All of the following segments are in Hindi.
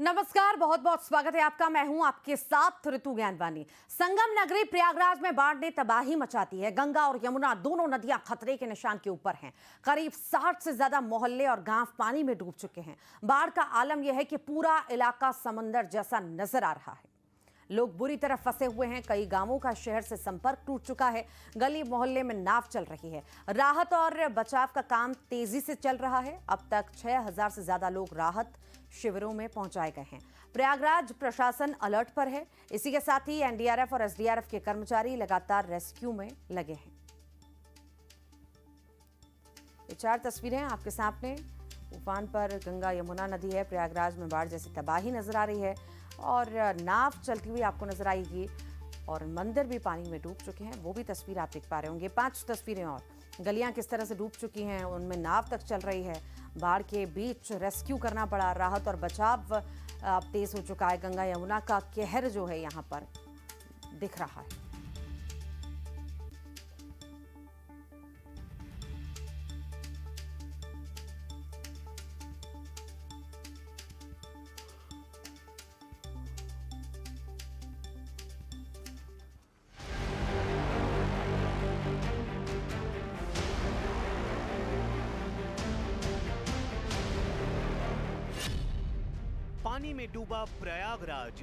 नमस्कार, बहुत बहुत स्वागत है आपका। मैं हूं आपके साथ ऋतु ज्ञानवानी। संगम नगरी प्रयागराज में बाढ़ ने तबाही मचाती है। गंगा और यमुना दोनों नदियां खतरे के निशान के ऊपर हैं। करीब 60 से ज्यादा मोहल्ले और गांव पानी में डूब चुके हैं। बाढ़ का आलम यह है कि पूरा इलाका समंदर जैसा नजर आ रहा है। लोग बुरी तरह फंसे हुए हैं। कई गांवों का शहर से संपर्क टूट चुका है। गली मोहल्ले में नाव चल रही है। राहत और बचाव का काम तेजी से चल रहा है। अब तक 6000 से ज्यादा लोग राहत शिविरों में पहुंचाए गए हैं। प्रयागराज प्रशासन अलर्ट पर है। इसी के साथ ही एनडीआरएफ और एसडीआरएफ के कर्मचारी लगातार रेस्क्यू में लगे हैं। ये 4 तस्वीरें आपके सामने। उफान पर गंगा यमुना नदी है। प्रयागराज में बाढ़ जैसी तबाही नजर आ रही है और नाव चलती हुई आपको नजर आएगी और मंदिर भी पानी में डूब चुके हैं। वो भी तस्वीर आप देख पा रहे होंगे। 5 तस्वीरें और गलियां किस तरह से डूब चुकी हैं, उनमें नाव तक चल रही है। बाढ़ के बीच रेस्क्यू करना पड़ा। राहत और बचाव अब तेज हो चुका है। गंगा यमुना का कहर जो है यहाँ पर दिख रहा है। पानी में डूबा प्रयागराज।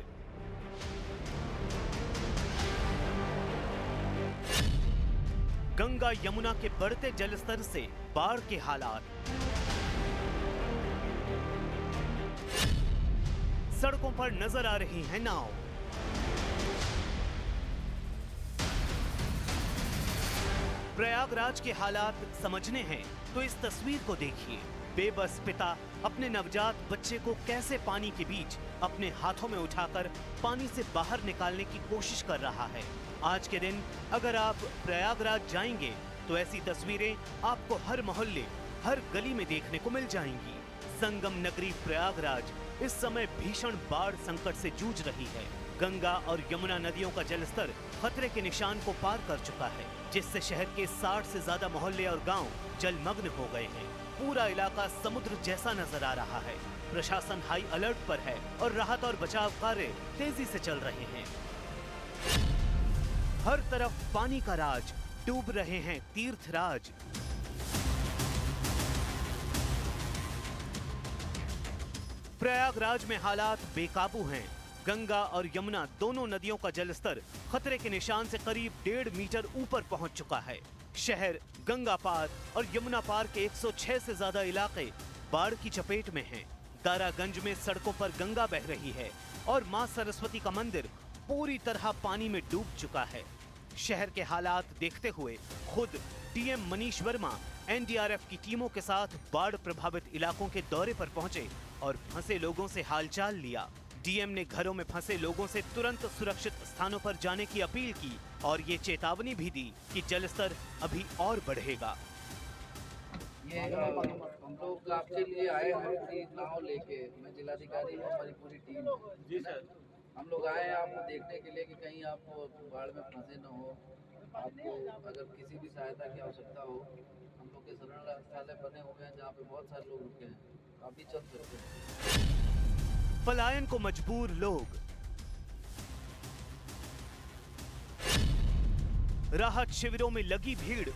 गंगा यमुना के बढ़ते जलस्तर से बाढ़ के हालात। सड़कों पर नजर आ रही हैं नाव। प्रयागराज के हालात समझने हैं तो इस तस्वीर को देखिए। बेबस पिता अपने नवजात बच्चे को कैसे पानी के बीच अपने हाथों में उठाकर पानी से बाहर निकालने की कोशिश कर रहा है। आज के दिन अगर आप प्रयागराज जाएंगे तो ऐसी तस्वीरें आपको हर मोहल्ले, हर गली में देखने को मिल जाएंगी। संगम नगरी प्रयागराज इस समय भीषण बाढ़ संकट से जूझ रही है। गंगा और यमुना नदियों का जलस्तर खतरे के निशान को पार कर चुका है, जिससे शहर के 60 से ज्यादा मोहल्ले और गांव जलमग्न हो गए हैं। पूरा इलाका समुद्र जैसा नजर आ रहा है। प्रशासन हाई अलर्ट पर है और राहत और बचाव कार्य तेजी से चल रहे हैं। हर तरफ पानी का राज, डूब रहे हैं तीर्थराज। प्रयागराज में हालात बेकाबू हैं। गंगा और यमुना दोनों नदियों का जलस्तर खतरे के निशान से करीब 1.5 मीटर ऊपर पहुंच चुका है। शहर, गंगा पार और यमुना पार के 106 से ज्यादा इलाके बाढ़ की चपेट में हैं। दारागंज में सड़कों पर गंगा बह रही है और मां सरस्वती का मंदिर पूरी तरह पानी में डूब चुका है। शहर के हालात देखते हुए खुद डीएम मनीष वर्मा एनडीआरएफ की टीमों के साथ बाढ़ प्रभावित इलाकों के दौरे पर पहुंचे और फंसे लोगों से हालचाल लिया। डीएम ने घरों में फंसे लोगों से तुरंत सुरक्षित स्थानों पर जाने की अपील की और ये चेतावनी भी दी कि जलस्तर अभी और बढ़ेगा। ये हम लोग आपके लिए आए हैं कि नाव लेके, मैं जिलाधिकारी हूँ, हमारी पूरी टीम जी सर, हम लोग आए हैं आपको देखने के लिए कि कहीं आप बाढ़ में फंसे न हो। आपको अगर किसी भी सहायता की आवश्यकता हो, हम लोग के शरण स्थल बने हुए हैं जहाँ पे बहुत सारे लोग रुके हैं, आप भी चल सकते हैं। पलायन को मजबूर लोग। राहत शिविरों में लगी भीड़।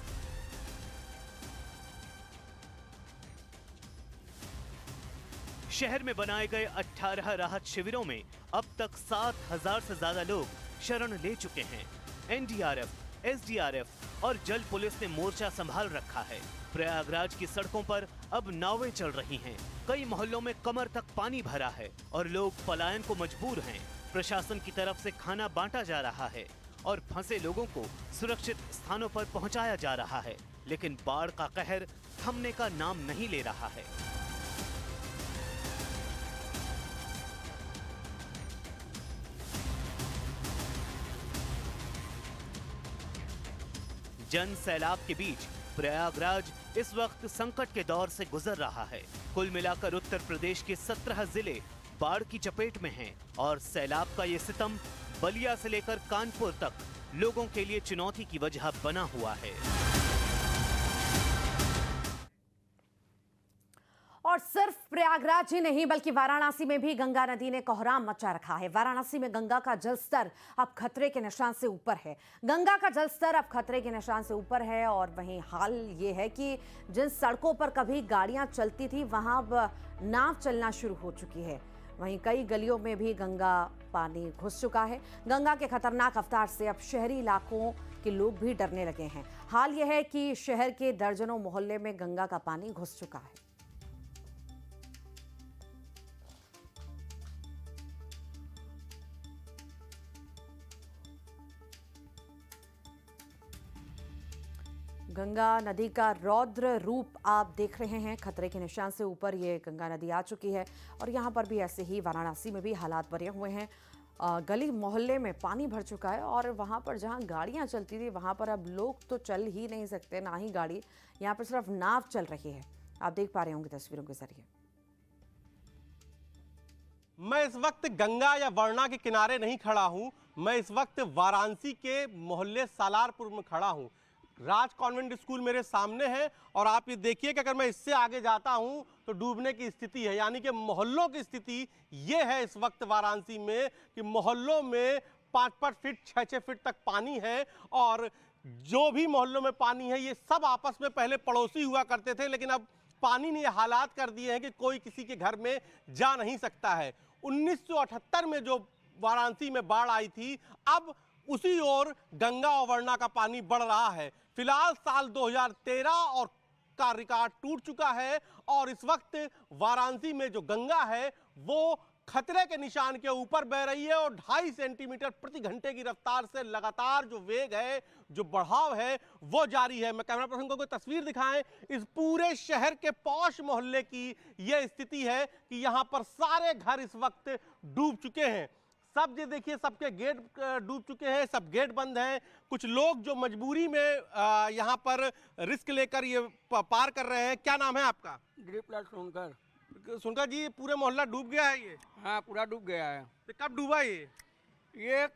शहर में बनाए गए 18 राहत शिविरों में अब तक 7000 से ज्यादा लोग शरण ले चुके हैं। एनडीआरएफ, एसडीआरएफ और जल पुलिस ने मोर्चा संभाल रखा है। प्रयागराज की सड़कों पर अब नावें चल रही हैं। कई मोहल्लों में कमर तक पानी भरा है और लोग पलायन को मजबूर हैं। प्रशासन की तरफ से खाना बांटा जा रहा है और फंसे लोगों को सुरक्षित स्थानों पर पहुंचाया जा रहा है, लेकिन बाढ़ का कहर थमने का नाम नहीं ले रहा है। जन सैलाब के बीच प्रयागराज इस वक्त संकट के दौर से गुजर रहा है। कुल मिलाकर उत्तर प्रदेश के 17 जिले बाढ़ की चपेट में हैं और सैलाब का ये सितम बलिया से लेकर कानपुर तक लोगों के लिए चुनौती की वजह बना हुआ है। और सिर्फ प्रयाग प्रयागराज ही नहीं बल्कि वाराणसी में भी गंगा नदी ने कोहराम मचा रखा है। वाराणसी में गंगा का जलस्तर अब खतरे के निशान से ऊपर है। गंगा का जलस्तर अब खतरे के निशान से ऊपर है और वहीं हाल ये है कि जिन सड़कों पर कभी गाड़ियां चलती थी वहां अब नाव चलना शुरू हो चुकी है। वहीं कई गलियों में भी गंगा पानी घुस चुका है। गंगा के खतरनाक अवतार से अब शहरी इलाकों के लोग भी डरने लगे हैं। हाल यह है कि शहर के दर्जनों मोहल्ले में गंगा का पानी घुस चुका है। गंगा नदी का रौद्र रूप आप देख रहे हैं। खतरे के निशान से ऊपर ये गंगा नदी आ चुकी है और यहाँ पर भी ऐसे ही वाराणसी में भी हालात बने हुए हैं। गली मोहल्ले में पानी भर चुका है और वहाँ पर जहाँ गाड़ियाँ चलती थी वहाँ पर अब लोग तो चल ही नहीं सकते, ना ही गाड़ी। यहाँ पर सिर्फ नाव चल रही है। आप देख पा रहे होंगे तस्वीरों के जरिए। मैं इस वक्त गंगा या वरना के किनारे नहीं खड़ा हूँ। मैं इस वक्त वाराणसी के मोहल्ले सालारपुर में खड़ा हूँ। राज कॉन्वेंट स्कूल मेरे सामने है और आप ये देखिए कि अगर मैं इससे आगे जाता हूं तो डूबने की स्थिति है। यानी कि मोहल्लों की स्थिति ये है इस वक्त वाराणसी में कि मोहल्लों में 5-5 फीट 6-6 फीट तक पानी है और जो भी मोहल्लों में पानी है ये सब आपस में पहले पड़ोसी हुआ करते थे, लेकिन अब पानी ने ये हालात कर दिए हैं कि कोई किसी के घर में जा नहीं सकता है। 1978 में जो वाराणसी में बाढ़ आई थी, अब उसी ओर गंगा और वरना का पानी बढ़ रहा है। फिलहाल साल 2013 और का रिकॉर्ड टूट चुका है और इस वक्त वाराणसी में जो गंगा है वो खतरे के निशान के ऊपर बह रही है और 2.5 सेंटीमीटर प्रति घंटे की रफ्तार से लगातार जो वेग है, जो बढ़ाव है वो जारी है। मैं कैमरा पर्सन को कोई तस्वीर दिखाएं। इस पूरे शहर के पौष मोहल्ले की यह स्थिति है कि यहाँ पर सारे घर इस वक्त डूब चुके हैं। सब ये देखिए, सबके गेट डूब चुके हैं, सब गेट बंद हैं। कुछ लोग जो मजबूरी में यहाँ पर रिस्क लेकर ये पार कर रहे हैं। क्या नाम है आपका? ड्रिपलाल सुनकर। सुनकर जी, पूरे मोहल्ला डूब गया है ये? हाँ, पूरा डूब गया है। तो कब डूबा ये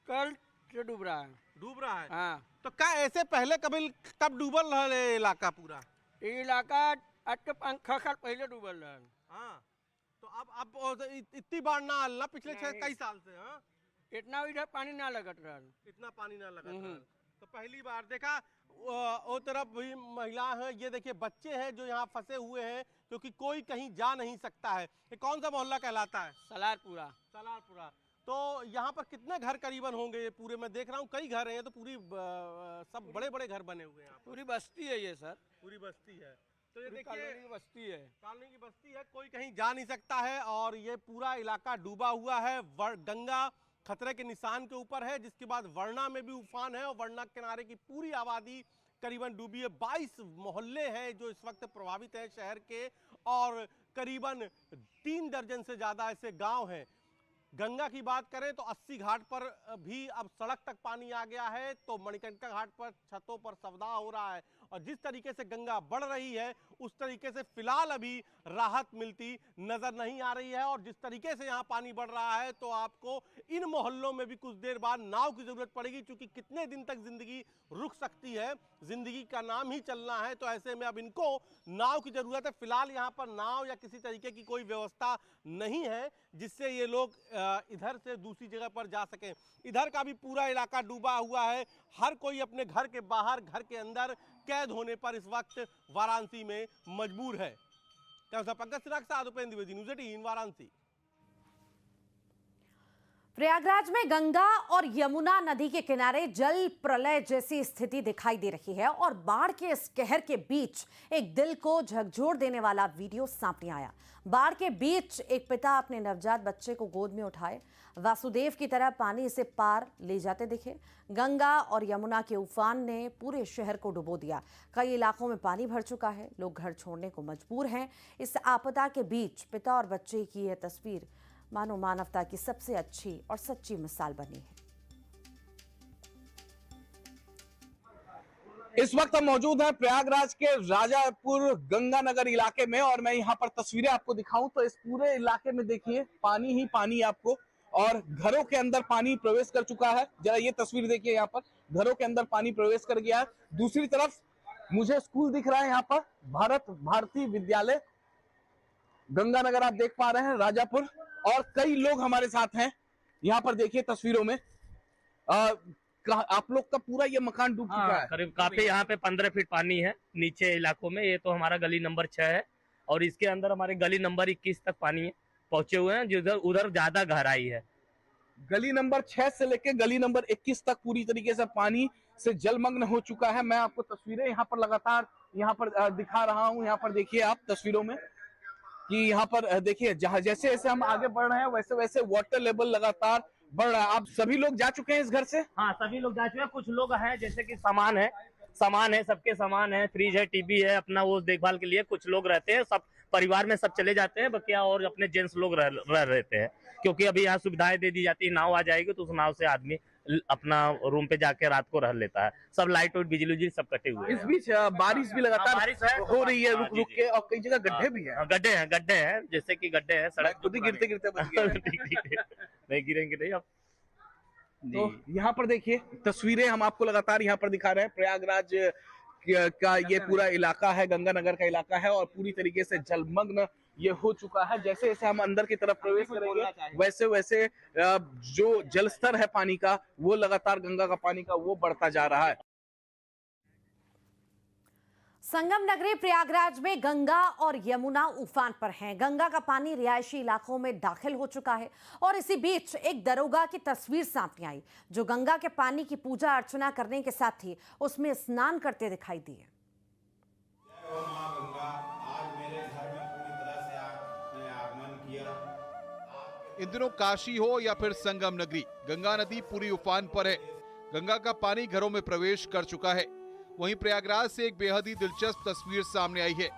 कल से डूब रहा है। डूब रहा है? हाँ। तो क्या ऐसे पहले कभी कब डूबल रहा है इलाका पूरा? ये इलाका आज के 5-6 साल पहले डूबल रहा है। हाँ, तो अब इतनी बार ना आना पिछले 6 कई साल से। हाँ, इतना इधर पानी ना लगत रहा, इतना पानी ना लगा था। तो पहली बार देखा। वो तरफ भी महिला है, ये देखिए बच्चे हैं जो यहाँ फंसे हुए हैं क्योंकि कोई कहीं जा नहीं सकता है। ये कौन सा मोहल्ला कहलाता है? सलारपुरा। सलारपुरा। तो यहाँ पर कितने घर करीबन होंगे? पूरे मैं देख रहा हूँ कई घर हैं, तो पूरी सब बड़े बड़े घर बने हुए हैं। पूरी बस्ती है ये सर, पूरी बस्ती है। तो ये देखिए कॉलोनी की बस्ती है। कॉलोनी की बस्ती है, कोई कहीं जा नहीं सकता है और ये पूरा इलाका डूबा हुआ है। गंगा खतरे के निशान के ऊपर है, जिसके बाद वरना में भी उफान है और वरना किनारे की पूरी आबादी करीबन डूबी है। 22 मोहल्ले हैं जो इस वक्त प्रभावित हैं शहर के और करीबन 3 दर्जन से ज्यादा ऐसे गांव हैं। गंगा की बात करें तो 80 घाट पर भी अब सड़क तक पानी आ गया है, तो मणिकर्णिका घाट पर छतों पर सवदा हो रहा है और जिस तरीके से गंगा बढ़ रही है उस तरीके से फिलहाल अभी राहत मिलती नजर नहीं आ रही है। और जिस तरीके से यहाँ पानी बढ़ रहा है तो आपको इन मोहल्लों में भी कुछ देर बाद नाव की जरूरत पड़ेगी, क्योंकि कितने दिन तक जिंदगी रुक सकती है, जिंदगी का नाम ही चलना है। तो ऐसे में अब इनको नाव की जरूरत है। फिलहाल यहाँ पर नाव या किसी तरीके की कोई व्यवस्था नहीं है जिससे ये लोग इधर से दूसरी जगह पर जा सकें। इधर का भी पूरा इलाका डूबा हुआ है। हर कोई अपने घर के बाहर, घर के अंदर कैद होने पर इस वक्त वाराणसी में मजबूर है। पंकज सिन्हा के साथ उपेंद्र द्विवेदी, न्यूज़ 18 वाराणसी। प्रयागराज में गंगा और यमुना नदी के किनारे जल प्रलय जैसी स्थिति दिखाई दे रही है और बाढ़ के इस कहर के बीच एक दिल को झकझोर देने वाला वीडियो सामने आया। बाढ़ के बीच एक पिता अपने नवजात बच्चे को गोद में उठाए वासुदेव की तरह पानी से पार ले जाते दिखे। गंगा और यमुना के उफान ने पूरे शहर को डुबो दिया। कई इलाकों में पानी भर चुका है, लोग घर छोड़ने को मजबूर हैं। इस आपदा के बीच पिता और बच्चे की यह तस्वीर मानो मानवता की सबसे अच्छी और सच्ची मिसाल बनी है। इस वक्त हम मौजूद हैं प्रयागराज के राजापुर गंगानगर इलाके में और मैं यहाँ पर तस्वीरें आपको दिखाऊं तो इस पूरे इलाके में देखिए पानी ही पानी आपको, और घरों के अंदर पानी प्रवेश कर चुका है। जरा ये तस्वीर देखिए, यहाँ पर घरों के अंदर पानी प्रवेश कर गया है। दूसरी तरफ मुझे स्कूल दिख रहा है यहाँ पर, भारतीय विद्यालय। गंगानगर आप देख पा रहे हैं, राजापुर, और कई लोग हमारे साथ हैं। यहाँ पर देखिए तस्वीरों में आप लोग का पूरा ये मकान डूब चुका है। करीब काफी यहाँ पे 15 फीट पानी है नीचे इलाकों में। ये तो हमारा गली नंबर 6 है और इसके अंदर हमारे गली नंबर 21 तक पानी है पहुंचे हुए हैं, जिधर उधर ज्यादा गहराई है। गली नंबर 6 से लेकर गली नंबर 21 तक पूरी तरीके से पानी से जलमग्न हो चुका है। मैं आपको तस्वीरें यहाँ पर लगातार यहाँ पर दिखा रहा हूँ। यहाँ पर देखिए आप तस्वीरों में कि यहाँ पर देखिए जहाँ जैसे जैसे हम आगे बढ़ रहे हैं वैसे वैसे वाटर लेवल लगातार बढ़ रहा है। आप सभी लोग जा चुके हैं इस घर से? हाँ, सभी लोग जा चुके हैं। कुछ लोग हैं जैसे कि सामान है, सबके सामान है, फ्रिज है, टीवी है, अपना वो देखभाल के लिए कुछ लोग रहते हैं। सब परिवार में सब चले जाते हैं, बकिया और अपने जेंट्स लोग रह रहते हैं, क्योंकि अभी यहाँ सुविधाएं दे दी जाती है। नाव आ जाएगी तो उस नाव से आदमी अपना रूम पे जाके रात को रह लेता है। सब लाइट और बिजली सब कटे हुए हैं। इस बीच बारिश भी लगातार बारिश है, हो रही है रुक रुक के, और कई जगह गड्ढे भी हैं। गड्ढे हैं जैसे कि गड्ढे हैं सड़क खुद ही गिरते गिरते बच गए। नहीं गिरेंगे नहीं अब। तो यहाँ पर देखिए तस्वीरें हम आपको लगातार यहाँ पर दिखा रहे हैं। प्रयागराज का ये पूरा इलाका है, गंगानगर का इलाका है, और पूरी तरीके से जलमग्न ये हो चुका है। जैसे जैसे हम अंदर की तरफ प्रवेश करेंगे वैसे वैसे जो जल स्तर है पानी का, वो लगातार गंगा का पानी का वो बढ़ता जा रहा है। संगम नगरी प्रयागराज में गंगा और यमुना उफान पर हैं। गंगा का पानी रिहायशी इलाकों में दाखिल हो चुका है और इसी बीच एक दरोगा की तस्वीर सामने आई, जो गंगा के पानी की पूजा अर्चना करने के साथ ही उसमें स्नान करते दिखाई दिए। इन दिनों काशी हो या फिर संगम नगरी, गंगा नदी पूरी उफान पर है। गंगा का पानी घरों में प्रवेश कर चुका है। वहीं प्रयागराज से एक बेहद ही दिलचस्प तस्वीर सामने आई है,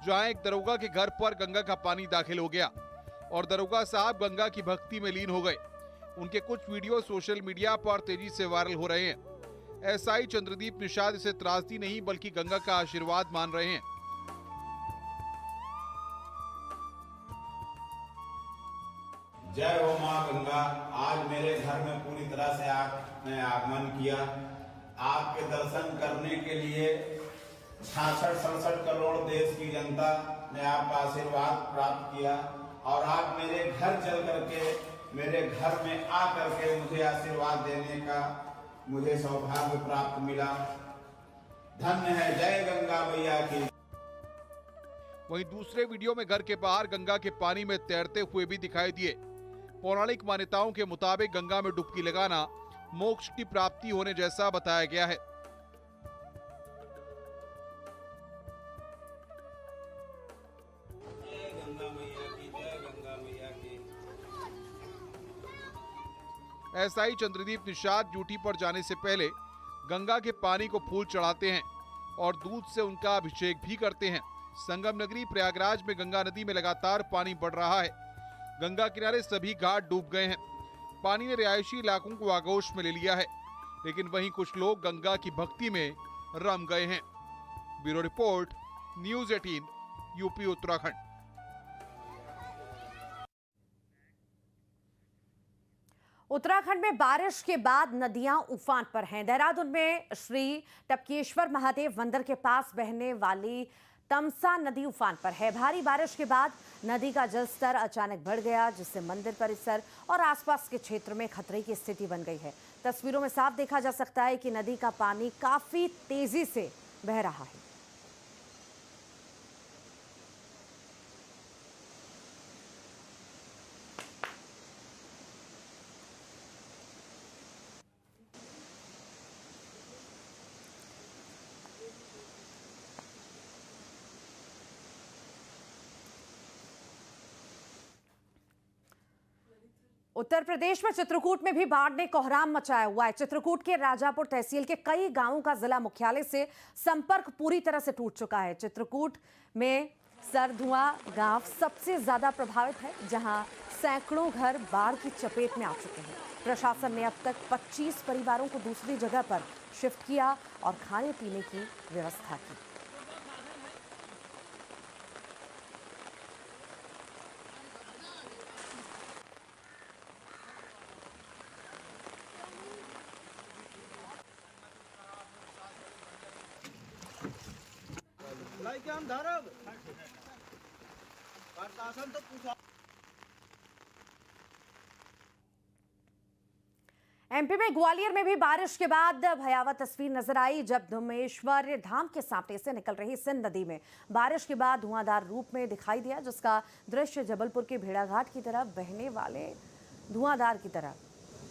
जहां एक दरोगा के घर पर गंगा का पानी दाखिल हो गया और दरोगा साहब गंगा की भक्ति में लीन हो गए। उनके कुछ वीडियो सोशल मीडिया पर तेजी से वायरल हो रहे हैं। एसआई चंद्रदीप निषाद इसे त्रासदी नहीं बल्कि गंगा का आशीर्वाद मान रहे हैं। जय हो माँ गंगा। आज मेरे घर में पूरी तरह से आपने आगमन किया। आपके दर्शन करने के लिए 66-67 करोड़ देश की जनता ने आपका आशीर्वाद प्राप्त किया और आप मेरे घर चल करके, मेरे घर में आ करके मुझे आशीर्वाद देने का मुझे सौभाग्य प्राप्त मिला। धन्य है, जय गंगा मैया की। वहीं दूसरे वीडियो में घर के बाहर गंगा के पानी में तैरते हुए भी दिखाई दिए। पौराणिक मान्यताओं के मुताबिक गंगा में डुबकी लगाना मोक्ष की प्राप्ति होने जैसा बताया गया है। एसआई चंद्रदीप निषाद ड्यूटी पर जाने से पहले गंगा के पानी को फूल चढ़ाते हैं और दूध से उनका अभिषेक भी करते हैं। संगम नगरी प्रयागराज में गंगा नदी में लगातार पानी बढ़ रहा है। गंगा किनारे सभी घाट डूब गए हैं। पानी ने रिहायशी इलाकों को आगोश में ले लिया है, लेकिन वहीं कुछ लोग गंगा की भक्ति में रम गए हैं। Bureau report, news 18, UP Uttarakhand. Uttarakhand में बारिश के बाद नदियां उफान पर हैं। देहरादून में श्री टपकेश्वर महादेव मंदिर के पास बहने वाली तमसा नदी उफान पर है। भारी बारिश के बाद नदी का जलस्तर अचानक बढ़ गया, जिससे मंदिर परिसर और आसपास के क्षेत्र में खतरे की स्थिति बन गई है। तस्वीरों में साफ देखा जा सकता है कि नदी का पानी काफी तेजी से बह रहा है। उत्तर प्रदेश में चित्रकूट में भी बाढ़ ने कोहराम मचाया हुआ है। चित्रकूट के राजापुर तहसील के कई गांवों का जिला मुख्यालय से संपर्क पूरी तरह से टूट चुका है। चित्रकूट में सरधुआ गांव सबसे ज्यादा प्रभावित है, जहां सैकड़ों घर बाढ़ की चपेट में आ चुके हैं। प्रशासन ने अब तक 25 परिवारों को दूसरी जगह पर शिफ्ट किया और खाने पीने की व्यवस्था की। एमपी में ग्वालियर में भी बारिश के बाद भयावह तस्वीर नजर आई जब धुमेश्वर धाम के सामने से निकल रही सिंध नदी में बारिश के बाद धुआंधार रूप में दिखाई दिया, जिसका दृश्य जबलपुर के भेड़ाघाट की तरफ बहने वाले धुआंधार की तरह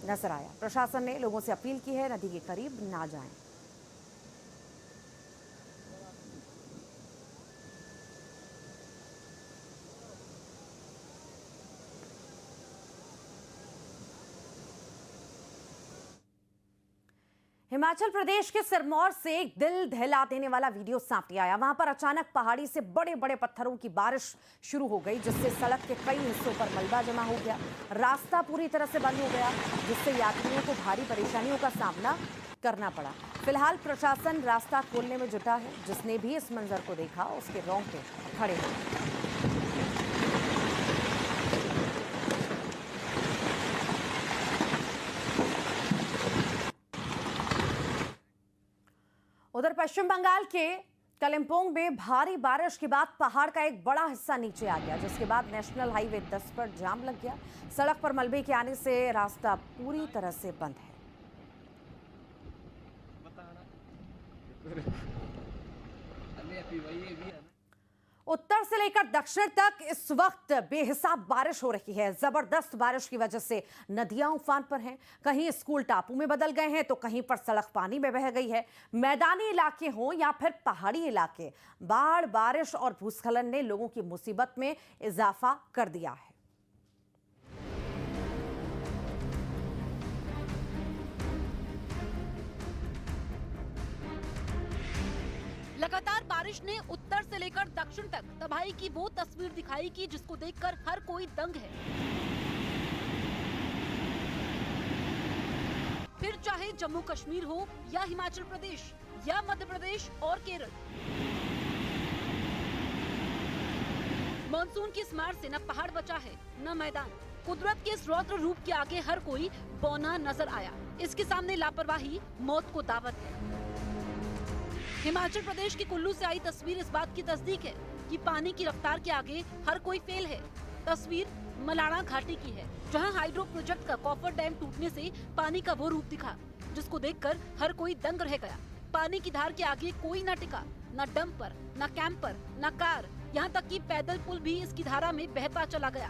नजर आया। प्रशासन ने लोगों से अपील की है नदी के करीब ना जाएं। हिमाचल प्रदेश के सिरमौर से एक दिल दहला देने वाला वीडियो सामने आया। वहां पर अचानक पहाड़ी से बड़े बड़े पत्थरों की बारिश शुरू हो गई, जिससे सड़क के कई हिस्सों पर मलबा जमा हो गया। रास्ता पूरी तरह से बंद हो गया, जिससे यात्रियों को भारी परेशानियों का सामना करना पड़ा। फिलहाल प्रशासन रास्ता खोलने में जुटा है। जिसने भी इस मंजर को देखा उसके रोंगटे खड़े हो गए। उधर पश्चिम बंगाल के कलिम्पोंग में भारी बारिश के बाद पहाड़ का एक बड़ा हिस्सा नीचे आ गया, जिसके बाद नेशनल हाईवे 10 पर जाम लग गया। सड़क पर मलबे के आने से रास्ता पूरी तरह से बंद है। उत्तर से लेकर दक्षिण तक इस वक्त बेहिसाब बारिश हो रही है। जबरदस्त बारिश की वजह से नदियां उफान पर हैं। कहीं स्कूल टापू में बदल गए हैं तो कहीं पर सड़क पानी में बह गई है। मैदानी इलाके हों या फिर पहाड़ी इलाके, बाढ़, बारिश और भूस्खलन ने लोगों की मुसीबत में इजाफा कर दिया है। लगातार बारिश ने उत्तर से लेकर दक्षिण तक तबाही की वो तस्वीर दिखाई कि जिसको देखकर हर कोई दंग है। फिर चाहे जम्मू कश्मीर हो या हिमाचल प्रदेश या मध्य प्रदेश और केरल, मानसून की इस मार से न पहाड़ बचा है न मैदान। कुदरत के इस रौद्र रूप के आगे हर कोई बौना नजर आया। इसके सामने लापरवाही मौत को दावत है। हिमाचल प्रदेश के कुल्लू से आई तस्वीर इस बात की तस्दीक है कि पानी की रफ्तार के आगे हर कोई फेल है। तस्वीर मलाणा घाटी की है, जहां हाइड्रो प्रोजेक्ट का कॉफर डैम टूटने से पानी का वो रूप दिखा जिसको देखकर हर कोई दंग रह गया। पानी की धार के आगे कोई न टिका, न डंपर, न कैंपर, न कार, यहाँ तक कि पैदल पुल भी इसकी धारा में बहता चला गया।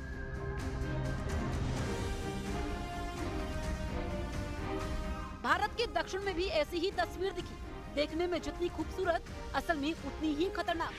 भारत के दक्षिण में भी ऐसी ही तस्वीर दिखी। देखने में जितनी खूबसूरत, असल में उतनी ही खतरनाक।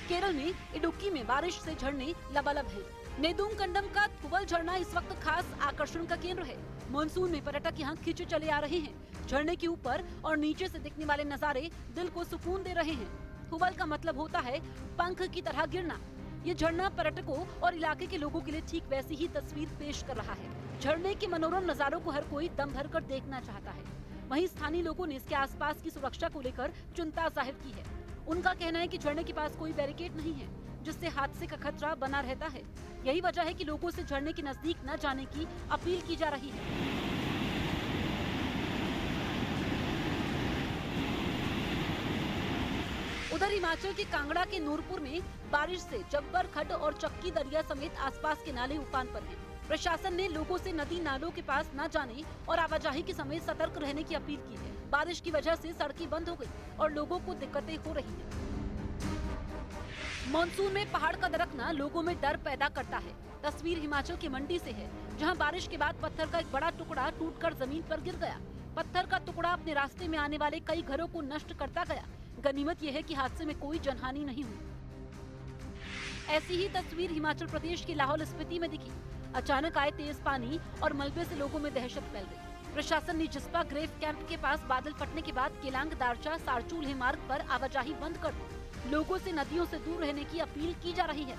केरल में इडुक्की में बारिश से झरने लबालब हैं। नेदुंगकंडम का थुवल झरना इस वक्त खास आकर्षण का केंद्र है। मानसून में पर्यटक यहाँ खींचे चले आ रहे हैं। झरने के ऊपर और नीचे से दिखने वाले नजारे दिल को सुकून दे रहे हैं। थुवल का मतलब होता है पंख की तरह गिरना। ये झरना पर्यटकों और इलाके के लोगों के लिए ठीक वैसी ही तस्वीर पेश कर रहा है। झरने के मनोरम नजारों को हर कोई दम भर कर देखना चाहता है। वहीं स्थानीय लोगों ने इसके आसपास की सुरक्षा को लेकर चिंता जाहिर की है। उनका कहना है कि झरने के पास कोई बैरिकेड नहीं है, जिससे हादसे का खतरा बना रहता है। यही वजह है कि लोगों से झरने के नजदीक न जाने की अपील की जा रही है। उधर हिमाचल के कांगड़ा के नूरपुर में बारिश से जब्बर खड्ड और चक्की दरिया समेत आसपास के नाले उफान पर हैं। प्रशासन ने लोगों से नदी नालों के पास न जाने और आवाजाही के समय सतर्क रहने की अपील की है। बारिश की वजह से सड़कें बंद हो गई और लोगों को दिक्कतें हो रही हैं। मानसून में पहाड़ का दरकना लोगों में डर पैदा करता है। तस्वीर हिमाचल के मंडी से है, जहां बारिश के बाद पत्थर का एक बड़ा टुकड़ा टूटकर जमीन पर गिर गया। पत्थर का टुकड़ा अपने रास्ते में आने वाले कई घरों को नष्ट करता गया। गनीमत यह है कि हादसे में कोई जनहानि नहीं हुई। ऐसी ही तस्वीर हिमाचल प्रदेश के लाहौल स्पीति में दिखी। अचानक आए तेज पानी और मलबे से लोगों में दहशत फैल गई। प्रशासन ने जिस्पा ग्रेव कैंप के पास बादल फटने के बाद केलांग दारचा सारचूल मार्ग पर आवाजाही बंद कर दी। लोगों से नदियों से दूर रहने की अपील की जा रही है।